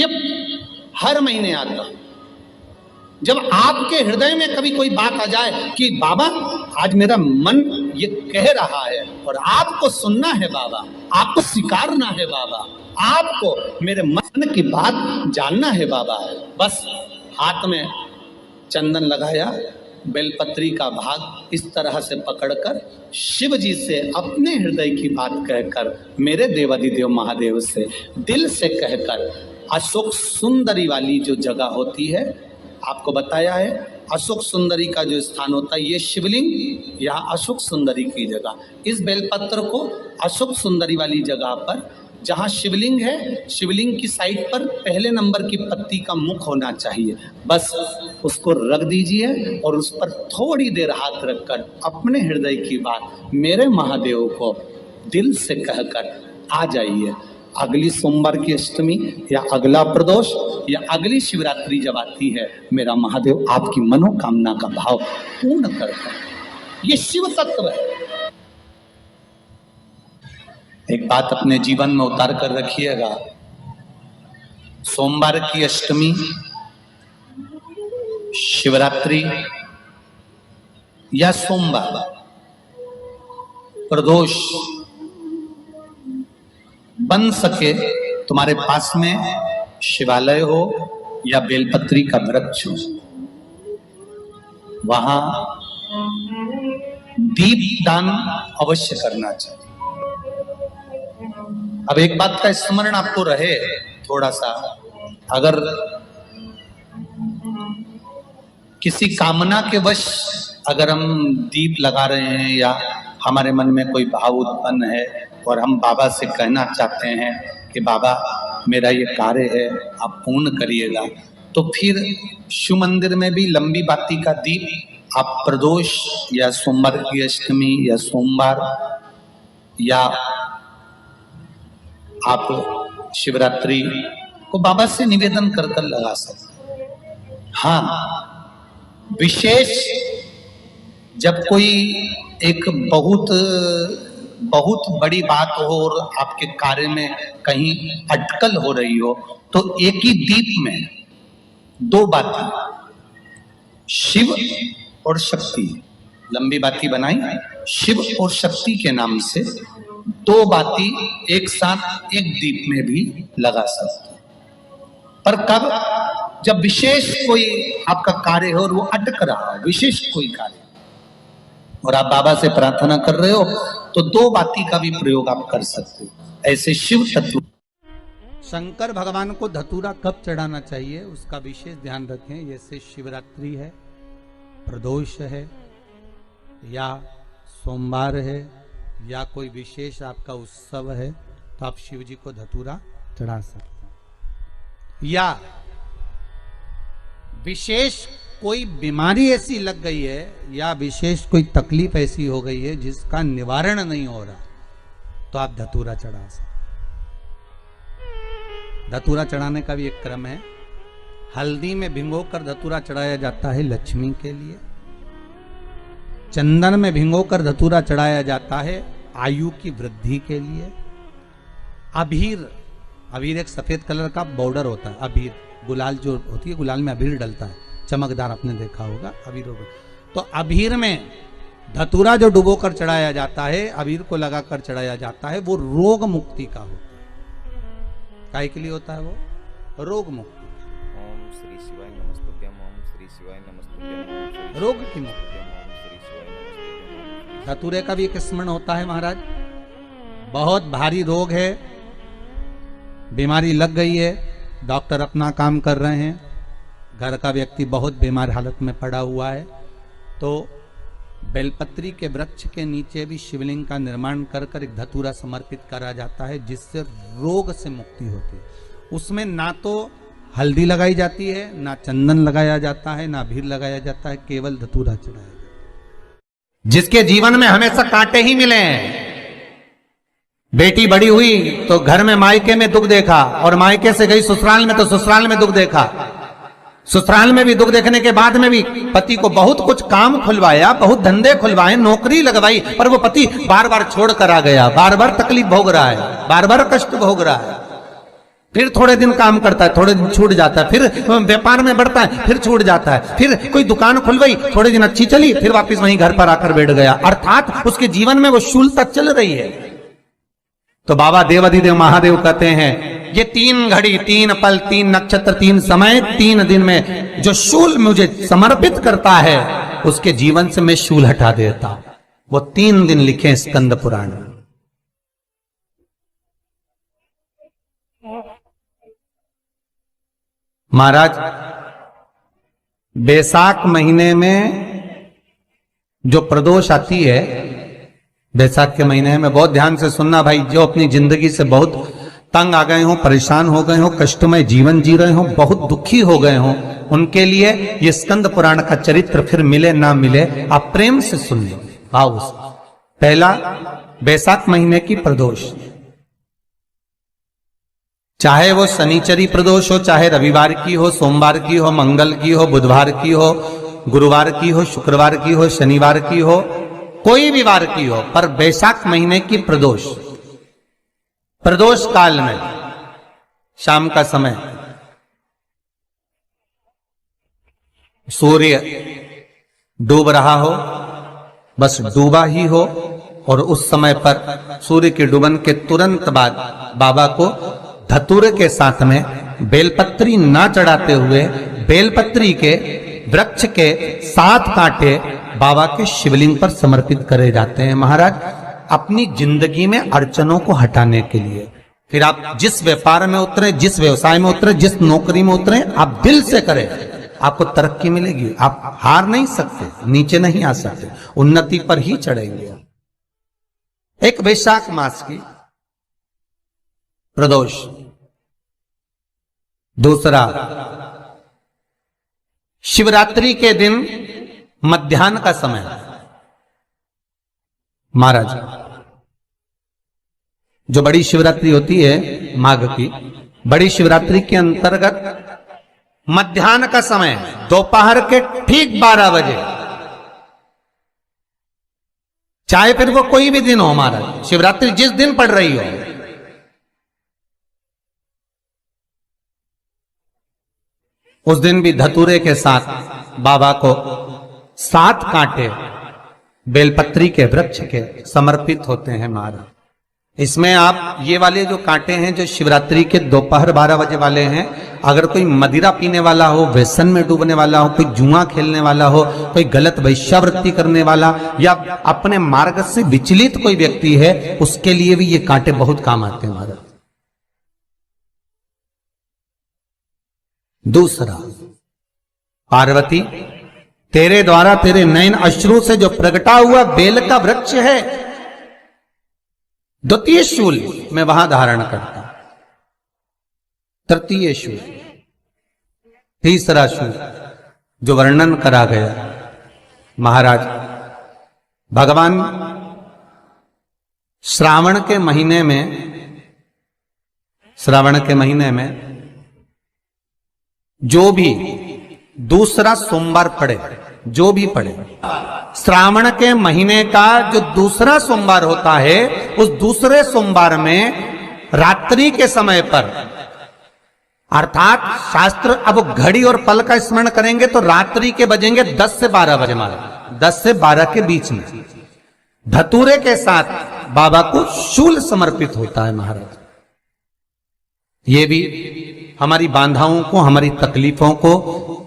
ये हर महीने आता है। जब आपके हृदय में कभी कोई बात आ जाए कि बाबा आज मेरा मन ये कह रहा है और आपको सुनना है बाबा, आपको स्वीकारना है बाबा, आपको मेरे मन की बात जानना है बाबा, बस हाथ में चंदन लगाया, बेलपत्री का भाग इस तरह से पकड़कर शिव जी से अपने हृदय की बात कहकर, मेरे देवाधिदेव महादेव से दिल से कहकर, अशोक सुंदरी वाली जो जगह होती है, आपको बताया है अशोक सुंदरी का जो स्थान होता है, ये शिवलिंग या अशोक सुंदरी की जगह, इस बेलपत्र को अशोक सुंदरी वाली जगह पर जहाँ शिवलिंग है, शिवलिंग की साइड पर पहले नंबर की पत्ती का मुख होना चाहिए, बस उसको रख दीजिए और उस पर थोड़ी देर हाथ रखकर अपने हृदय की बात मेरे महादेव को दिल से कहकर आ जाइए। अगली सोमवार की अष्टमी या अगला प्रदोष या अगली शिवरात्रि जब आती है, मेरा महादेव आपकी मनोकामना का भाव पूर्ण करता है। ये शिव तत्व है। एक बात अपने जीवन में उतार कर रखिएगा, सोमवार की अष्टमी, शिवरात्रि या सोमवार, प्रदोष, बन सके तुम्हारे पास में शिवालय हो या बेलपत्री का वृक्ष हो, वहां दीप दान अवश्य करना चाहिए। अब एक बात का स्मरण आपको रहे थोड़ा सा, अगर किसी कामना के वश अगर हम दीप लगा रहे हैं या हमारे मन में कोई भाव उत्पन्न है और हम बाबा से कहना चाहते हैं कि बाबा मेरा ये कार्य है आप पूर्ण करिएगा, तो फिर शिव मंदिर में भी लंबी बाती का दीप आप प्रदोष या सोमवार की अष्टमी या सोमवार या आप शिवरात्रि को बाबा से निवेदन कर कर लगा सकते। हाँ, विशेष जब कोई एक बहुत बड़ी बात हो और आपके कार्य में कहीं अटकल हो रही हो, तो एक ही दीप में दो बाती, शिव और शक्ति, लंबी बाती बनाई शिव और शक्ति के नाम से, दो बाती एक साथ एक दीप में भी लगा सकते। पर कब? जब विशेष कोई आपका कार्य हो और वो अटक रहा हो, विशेष कोई कार्य, और आप बाबा से प्रार्थना कर रहे हो, तो दो बाती का भी प्रयोग आप कर सकते हो। ऐसे शिव तत्व। शंकर भगवान को धतूरा कब चढ़ाना चाहिए उसका विशेष ध्यान रखें। जैसे शिवरात्रि है, प्रदोष है, या सोमवार है, या कोई विशेष आपका उत्सव है, तो आप शिव जी को धतूरा चढ़ा सकते हैं। या विशेष कोई बीमारी ऐसी लग गई है या विशेष कोई तकलीफ ऐसी हो गई है जिसका निवारण नहीं हो रहा, तो आप धतूरा चढ़ा सकते। धतूरा चढ़ाने का भी एक क्रम है। हल्दी में भिगोकर धतूरा चढ़ाया जाता है लक्ष्मी के लिए। चंदन में भिगोकर धतूरा चढ़ाया जाता है आयु की वृद्धि के लिए। अबीर एक सफेद कलर का बॉर्डर होता है। अबीर गुलाल जो होती है, गुलाल में अबीर डलता है, चमकदार, आपने देखा होगा अबीर। तो अबीर में धतूरा जो डुबोकर चढ़ाया जाता है, अबीर को लगाकर चढ़ाया जाता है, वो रोग मुक्ति का होता है। काय के लिए होता है वो? रोग मुक्ति। ओम श्री शिवाय नमस्तुभ्यम, ओम श्री शिवाय नमस्तुभ्यम, रोग की मुक्ति। धतूरे का भी एक स्मरण होता है महाराज। बहुत भारी रोग है, बीमारी लग गई है, डॉक्टर अपना काम कर रहे हैं, घर का व्यक्ति बहुत बीमार हालत में पड़ा हुआ है, तो बेलपत्री के वृक्ष के नीचे भी शिवलिंग का निर्माण कर कर एक धतूरा समर्पित करा जाता है, जिससे रोग से मुक्ति होती है। उसमें ना तो हल्दी लगाई जाती है, ना चंदन लगाया जाता है, ना अबीर लगाया जाता है, केवल धतूरा चढ़ाया जाता है। जिसके जीवन में हमेशा कांटे ही मिले हैं। बेटी बड़ी हुई तो घर में मायके में दुख देखा, और मायके से गई ससुराल में तो ससुराल में दुख देखा। ससुराल में भी दुख देखने के बाद में भी पति को बहुत कुछ काम खुलवाया, बहुत धंधे खुलवाए, नौकरी लगवाई, पर वो पति बार बार छोड़ कर आ गया, बार बार तकलीफ भोग रहा है, बार बार कष्ट भोग रहा है। फिर थोड़े दिन काम करता है, थोड़े दिन छूट जाता है, फिर व्यापार में बढ़ता है, फिर छूट जाता है, फिर कोई दुकान खुल गई, थोड़े दिन अच्छी चली, फिर वापस वहीं घर पर आकर बैठ गया। अर्थात उसके जीवन में वो शूलता चल रही है। तो बाबा देवाधिदेव महादेव कहते हैं, ये 3 घड़ी, 3 पल, 3 नक्षत्र, 3 समय, 3 दिन में जो शूल मुझे समर्पित करता है, उसके जीवन से मैं शूल हटा देता हूं। वो 3 दिन लिखे स्कंद पुराण में। महाराज, बैसाख महीने में जो प्रदोष आती है, बैसाख के महीने में बहुत ध्यान से सुनना भाई, जो अपनी जिंदगी से बहुत तंग आ गए हो, परेशान हो गए हो, कष्टमय जीवन जी रहे हो, बहुत दुखी हो गए हो, उनके लिए ये स्कंद पुराण का चरित्र फिर मिले ना मिले, आप प्रेम से सुन लो भाव से। पहला, बैसाख महीने की प्रदोष, चाहे वो शनिचरी प्रदोष हो, चाहे रविवार की हो, सोमवार की हो, मंगल की हो, बुधवार की हो, गुरुवार की हो, शुक्रवार की हो, शनिवार की हो, कोई भी वार की हो, पर बैसाख महीने की प्रदोष, प्रदोष काल में शाम का समय सूर्य डूब रहा हो, बस डूबा ही हो, और उस समय पर सूर्य के डूबन के तुरंत बाद बाबा को धतूरे के साथ में बेलपत्री ना चढ़ाते हुए बेलपत्री के वृक्ष के 7 कांटे बाबा के शिवलिंग पर समर्पित करे जाते हैं महाराज, अपनी जिंदगी में अड़चनों को हटाने के लिए। फिर आप जिस व्यापार में उतरे, जिस व्यवसाय में उतरे, जिस नौकरी में उतरे, आप दिल से करें, आपको तरक्की मिलेगी। आप हार नहीं सकते, नीचे नहीं आ सकते, उन्नति पर ही चढ़ेंगे। एक वैशाख मास की प्रदोष, दूसरा शिवरात्रि के दिन मध्याह्न का समय। महाराज, जो बड़ी शिवरात्रि होती है माघ की, बड़ी शिवरात्रि के अंतर्गत मध्याह्न का समय, दोपहर के ठीक 12 बजे, चाहे फिर वो कोई भी दिन हो महाराज, शिवरात्रि जिस दिन पड़ रही हो, उस दिन भी धतूरे के साथ बाबा को 7 कांटे बेलपत्री के वृक्ष के समर्पित होते हैं महाराज। इसमें आप ये वाले जो कांटे हैं, जो शिवरात्रि के दोपहर 12 बजे वाले हैं, अगर कोई मदिरा पीने वाला हो, व्यसन में डूबने वाला हो, कोई जुआ खेलने वाला हो, कोई गलत वैश्यावृत्ति करने वाला, या अपने मार्ग से विचलित कोई व्यक्ति है, उसके लिए भी ये कांटे बहुत काम आते हैं महाराज। दूसरा, पार्वती, तेरे द्वारा तेरे नयन अश्रु से जो प्रगटा हुआ बेल का वृक्ष है, द्वितीय शूल मैं वहां धारण करता, तृतीय शूल, तीसरा शूल जो वर्णन करा गया महाराज, भगवान श्रावण के महीने में जो भी दूसरा सोमवार पड़े, जो भी पड़े, श्रावण के महीने का जो दूसरा सोमवार होता है, उस दूसरे सोमवार में रात्रि के समय पर, अर्थात शास्त्र अब घड़ी और पल का स्मरण करेंगे तो रात्रि के बजेंगे 10 से 12 बजे महाराज, 10 से 12 के बीच में धतूरे के साथ बाबा को शूल समर्पित होता है महाराज। ये भी हमारी बाधाओं को, हमारी तकलीफों को,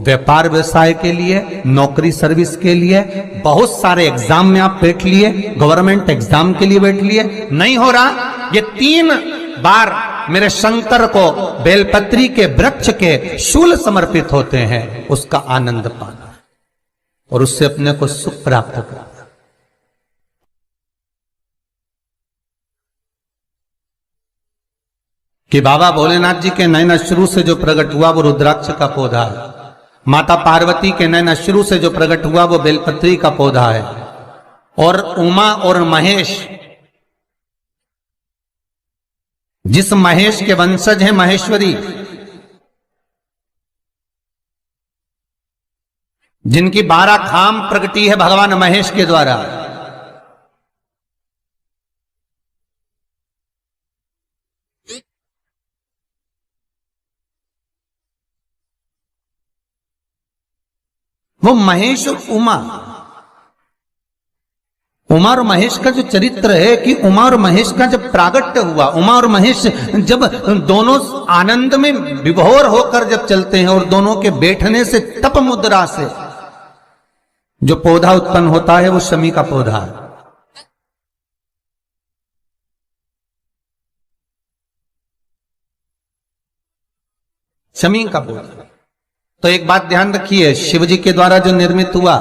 व्यापार व्यवसाय के लिए, नौकरी सर्विस के लिए, बहुत सारे एग्जाम में आप बैठ लिए, गवर्नमेंट एग्जाम के लिए बैठ लिए, नहीं हो रहा, ये 3 बार मेरे शंकर को बेलपत्री के वृक्ष के शूल समर्पित होते हैं, उसका आनंद पाना और उससे अपने को सुख प्राप्त करना। कि बाबा भोलेनाथ जी के नयन अश्रु से जो प्रकट हुआ वो रुद्राक्ष का पौधा है, माता पार्वती के नयन अश्रु से जो प्रकट हुआ वो बेलपत्री का पौधा है, और उमा और महेश, जिस महेश के वंशज है महेश्वरी, जिनकी 12 खाम प्रगटी है भगवान महेश के द्वारा, वो महेश और उमा, उमा और महेश का जो चरित्र है कि उमा और महेश का जब प्रागट्य हुआ, उमा और महेश जब दोनों आनंद में विभोर होकर जब चलते हैं और दोनों के बैठने से तप मुद्रा से जो पौधा उत्पन्न होता है वो शमी का पौधा है। शमी का पौधा। तो एक बात ध्यान रखिए, शिव जी के द्वारा जो निर्मित हुआ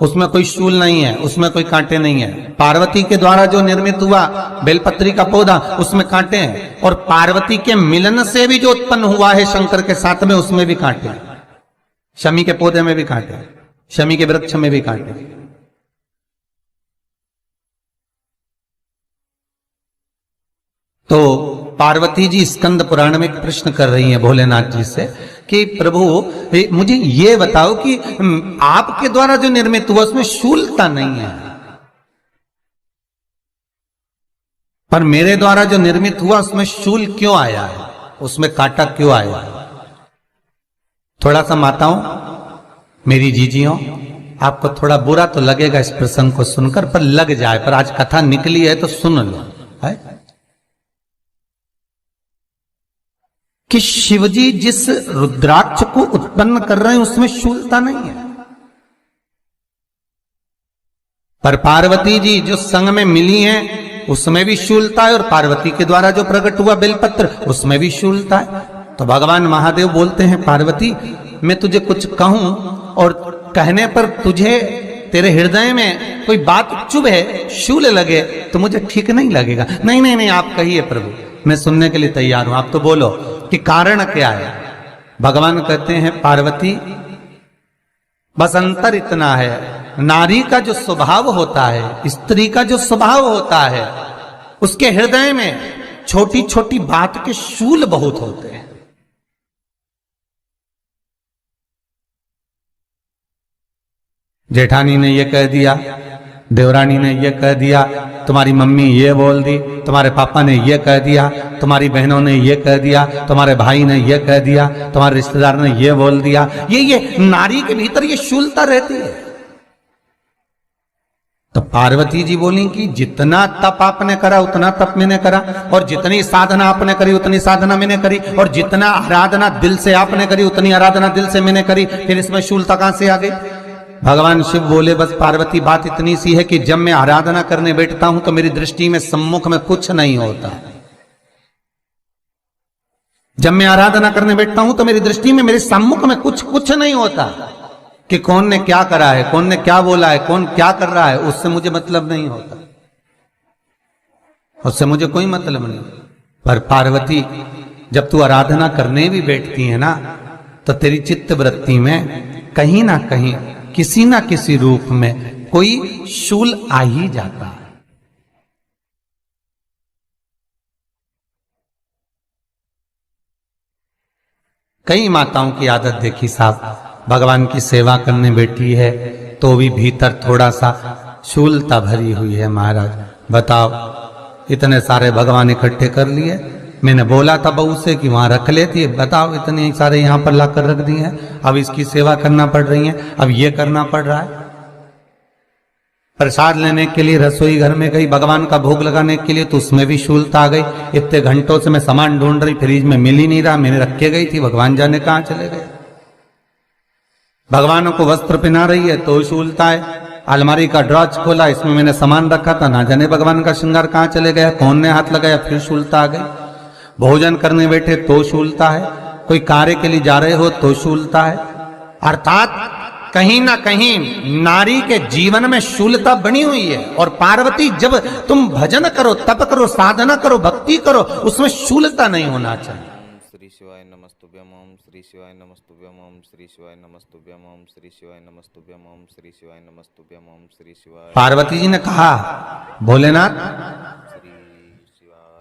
उसमें कोई शूल नहीं है, उसमें कोई कांटे नहीं है। पार्वती के द्वारा जो निर्मित हुआ बेलपत्री का पौधा, उसमें कांटे हैं। और पार्वती के मिलन से भी जो उत्पन्न हुआ है शंकर के साथ में, उसमें भी कांटे हैं। शमी के पौधे में भी कांटे हैं, शमी के वृक्ष में भी कांटे हैं। तो पार्वती जी स्कंद पुराण में प्रश्न कर रही हैं भोलेनाथ जी से कि प्रभु मुझे ये बताओ कि आपके द्वारा जो निर्मित हुआ उसमें शूलता नहीं है, पर मेरे द्वारा जो निर्मित हुआ उसमें शूल क्यों आया है, उसमें कांटा क्यों आया है? थोड़ा सा माताओं, मेरी जीजियों, आपको थोड़ा बुरा तो लगेगा इस प्रसंग को सुनकर, पर लग जाए, पर आज कथा निकली है तो सुन लो है कि शिवजी जिस रुद्राक्ष को उत्पन्न कर रहे हैं उसमें शूलता नहीं है, पर पार्वती जी जो संग में मिली हैं उसमें भी शूलता है, और पार्वती के द्वारा जो प्रकट हुआ बेलपत्र उसमें भी शूलता है। तो भगवान महादेव बोलते हैं पार्वती, मैं तुझे कुछ कहूं और कहने पर तुझे तेरे हृदय में कोई बात चुभे, शूल लगे तो मुझे ठीक नहीं लगेगा। नहीं नहीं नहीं, आप कहिए प्रभु, मैं सुनने के लिए तैयार हूं, आप तो बोलो कि कारण क्या है। भगवान कहते हैं पार्वती, बस अंतर इतना है, नारी का जो स्वभाव होता है, स्त्री का जो स्वभाव होता है, उसके हृदय में छोटी छोटी बात के शूल बहुत होते हैं। जेठानी ने ये कह दिया, देवरानी ने ये कह दिया, तुम्हारी मम्मी ये बोल दी, तुम्हारे पापा ने ये कह दिया, तुम्हारी बहनों ने ये कह दिया, तुम्हारे भाई ने ये कह दिया, तुम्हारे रिश्तेदार ने ये बोल दिया। ये नारी के भीतर ये शूलता रहती है। तो पार्वती जी बोली कि जितना तप आपने करा उतना तप मैंने करा, और जितनी साधना आपने करी उतनी साधना मैंने करी, और जितना आराधना दिल से आपने करी उतनी आराधना दिल से मैंने करी, फिर इसमें शूलता कहां से आ गई? भगवान शिव बोले, बस पार्वती बात इतनी सी है कि जब मैं आराधना करने बैठता हूं तो मेरी दृष्टि में सम्मुख में कुछ नहीं होता। जब मैं आराधना करने बैठता हूं तो मेरी दृष्टि में, मेरे सम्मुख में कुछ नहीं होता कि कौन ने क्या करा है, कौन ने क्या बोला है, कौन क्या कर रहा है, उससे मुझे मतलब नहीं होता, उससे मुझे कोई मतलब नहीं। पर पार्वती, जब तू आराधना करने भी बैठती है ना, तो तेरी चित्त वृत्ति में कहीं ना कहीं किसी ना किसी रूप में कोई शूल आ ही जाता है। कई माताओं की आदत देखी साहब, भगवान की सेवा करने बैठी है तो भी भीतर थोड़ा सा शूलता भरी हुई है। महाराज बताओ, इतने सारे भगवान इकट्ठे कर लिए, मैंने बोला था बहू से कि वहां रख लेती है, बताओ इतने सारे यहां पर लाकर रख दिए हैं, अब इसकी सेवा करना पड़ रही है, अब ये करना पड़ रहा है। प्रसाद लेने के लिए रसोई घर में गई, भगवान का भोग लगाने के लिए, तो उसमें भी शूलता आ गई। इतने घंटों से मैं सामान ढूंढ रही, फ्रिज में मिल ही नहीं रहा, मैंने रख के गई थी, भगवान जाने कहां चले गए। भगवानों को वस्त्र पहना रही है तो शूलता है। अलमारी का ड्रॉज खोला, इसमें मैंने सामान रखा था, ना जाने भगवान का श्रृंगार कहां चले गया, कौन ने हाथ लगाया, फिर शूलता आ गई। भोजन करने बैठे तो शूलता है, कोई कार्य के लिए जा रहे हो तो शूलता है। अर्थात कहीं ना कहीं नारी के जीवन में शूलता बनी हुई है। और पार्वती, जब तुम भजन करो, तप करो, साधना करो, भक्ति करो, उसमें शूलता नहीं होना चाहिए। श्री शिवाय नमस्तुभ्यम, ओम श्री शिवाय नमस्तुभ्यम, ओम श्री शिवाय नमस्तुभ्यम, ओम श्री शिवाय नमस्तुभ्यम, ओम श्री शिवाय नमस्तुभ्यम, ओम श्री शिवाय। पार्वती जी ने कहा, भोलेनाथ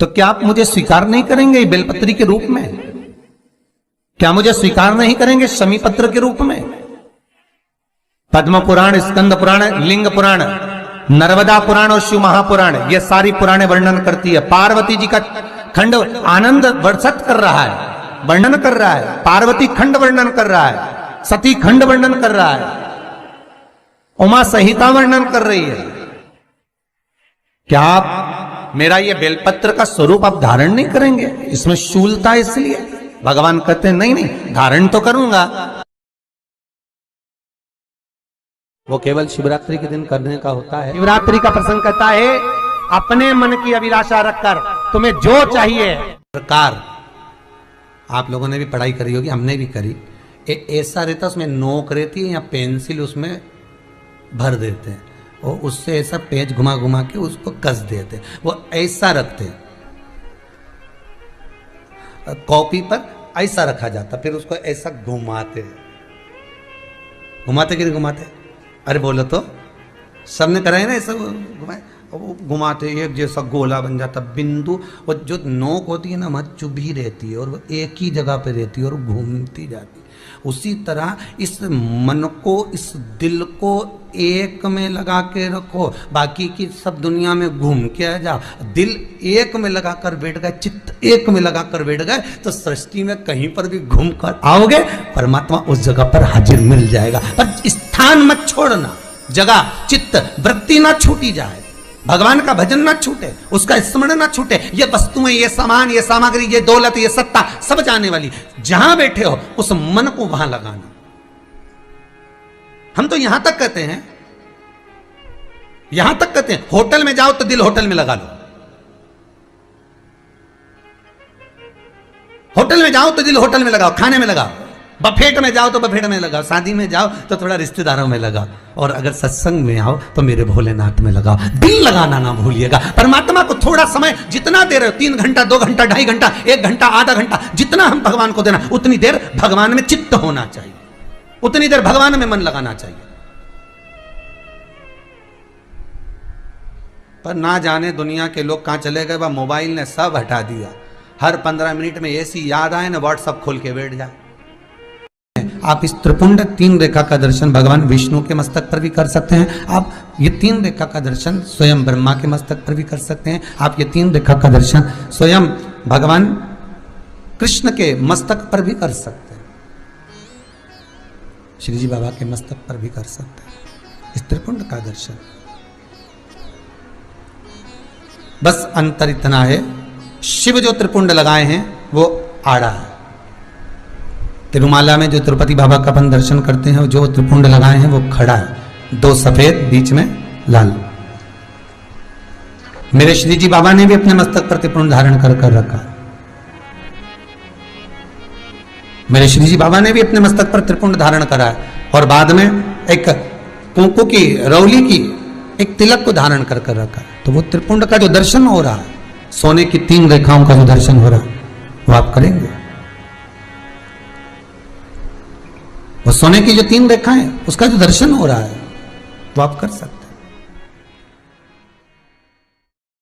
तो क्या आप मुझे स्वीकार नहीं करेंगे बेलपत्री के रूप में? क्या मुझे स्वीकार नहीं करेंगे शमी पत्र के रूप में? पद्म पुराण, स्कंद पुराण, लिंग पुराण, नर्मदा पुराण और शिव महापुराण, ये सारी पुराणे वर्णन करती है। पार्वती जी का खंड आनंद वर्षित कर रहा है, वर्णन कर रहा है। पार्वती खंड वर्णन कर रहा है, सती खंड वर्णन कर रहा है। उमा संहिता वर्णन कर रही है। क्या आप मेरा ये बेलपत्र का स्वरूप आप धारण नहीं करेंगे? इसमें शूलता है, इसलिए भगवान कहते हैं नहीं नहीं, धारण तो करूंगा। वो केवल शिवरात्रि के दिन करने का होता है। शिवरात्रि का प्रसंग कहता है अपने मन की अभिलाषा रखकर तुम्हें जो चाहिए प्रकार। आप लोगों ने भी पढ़ाई करी होगी, हमने भी करी। ऐसा रहता, उसमें नोक रहती है या पेंसिल उसमें भर देते हैं और उससे ऐसा पेज घुमा घुमा के उसको कस देते। वो ऐसा रखते, कॉपी पर ऐसा रखा जाता, फिर उसको ऐसा घुमाते घुमाते कि नहीं घुमाते? अरे बोलो तो, सबने करा है ना ऐसा घुमाए, वो घुमाते एक जैसा गोला बन जाता। बिंदु वो जो नोक होती है ना वहाँ चुभी रहती है और वो एक ही जगह पे रहती है और घूमती जाती है। उसी तरह इस मन को, इस दिल को एक में लगा के रखो, बाकी की सब दुनिया में घूम के आ जाओ। दिल एक में लगा कर बैठ गए, चित्त एक में लगा कर बैठ गए तो सृष्टि में कहीं पर भी घूम कर आओगे, परमात्मा उस जगह पर हाजिर मिल जाएगा। पर स्थान मत छोड़ना, जगह चित्त वृत्ति ना छूटी जाए, भगवान का भजन ना छूटे, उसका स्मरण ना छूटे। ये वस्तुएं, ये सामान, ये सामग्री, ये दौलत, ये सत्ता सब जाने वाली। जहां बैठे हो उस मन को वहां लगाना। हम तो यहां तक कहते हैं, यहां तक कहते हैं होटल में जाओ तो दिल होटल में लगा लो, होटल में जाओ तो दिल होटल में लगाओ, खाने में लगाओ, बफेट में जाओ तो बफेट में लगाओ, शादी में जाओ तो थोड़ा रिश्तेदारों में लगाओ, और अगर सत्संग में आओ तो मेरे भोलेनाथ में लगाओ। दिल लगाना ना भूलिएगा। परमात्मा को थोड़ा समय जितना दे रहे हो, 3 घंटा, 2 घंटा, 2.5 घंटा, 1 घंटा, आधा घंटा, जितना हम भगवान को देना, उतनी देर भगवान में चित्त होना चाहिए, उतनी देर भगवान में मन लगाना चाहिए। पर ना जाने दुनिया के लोग कहां चले गए, वह मोबाइल ने सब हटा दिया। हर 15 मिनट में ऐसी याद आए ना व्हाट्सअप खोल के बैठ जाए। आप इस त्रिपुंड 3 रेखा का दर्शन भगवान विष्णु के मस्तक पर भी कर सकते हैं। आप ये 3 रेखा का दर्शन स्वयं ब्रह्मा के मस्तक पर भी कर सकते हैं। आप ये 3 रेखा का दर्शन स्वयं भगवान कृष्ण के मस्तक पर भी कर सकते हैं, श्री जी बाबा के मस्तक पर भी कर सकते हैं इस त्रिपुंड का दर्शन। बस अंतर इतना है, शिव जो त्रिपुंड लगाए हैं वो आड़ा है। तिरुमाला में जो तिरुपति बाबा का अपन दर्शन करते हैं, जो त्रिपुंड लगाए हैं वो खड़ा है, 2 सफेद बीच में लाल। मेरे श्री जी बाबा ने भी अपने मस्तक पर त्रिपुंड धारण कर रखा। मेरे श्री जी बाबा ने भी अपने मस्तक पर त्रिपुंड धारण करा है और बाद में एक कुंकू की रौली की एक तिलक को धारण कर रखा है। तो वो त्रिपुंड का जो दर्शन हो रहा है, सोने की 3 रेखाओं का जो दर्शन हो रहा है वो आप करेंगे। वो सोने की जो 3 रेखाएं, उसका जो दर्शन हो रहा है वो आप कर सकते हैं।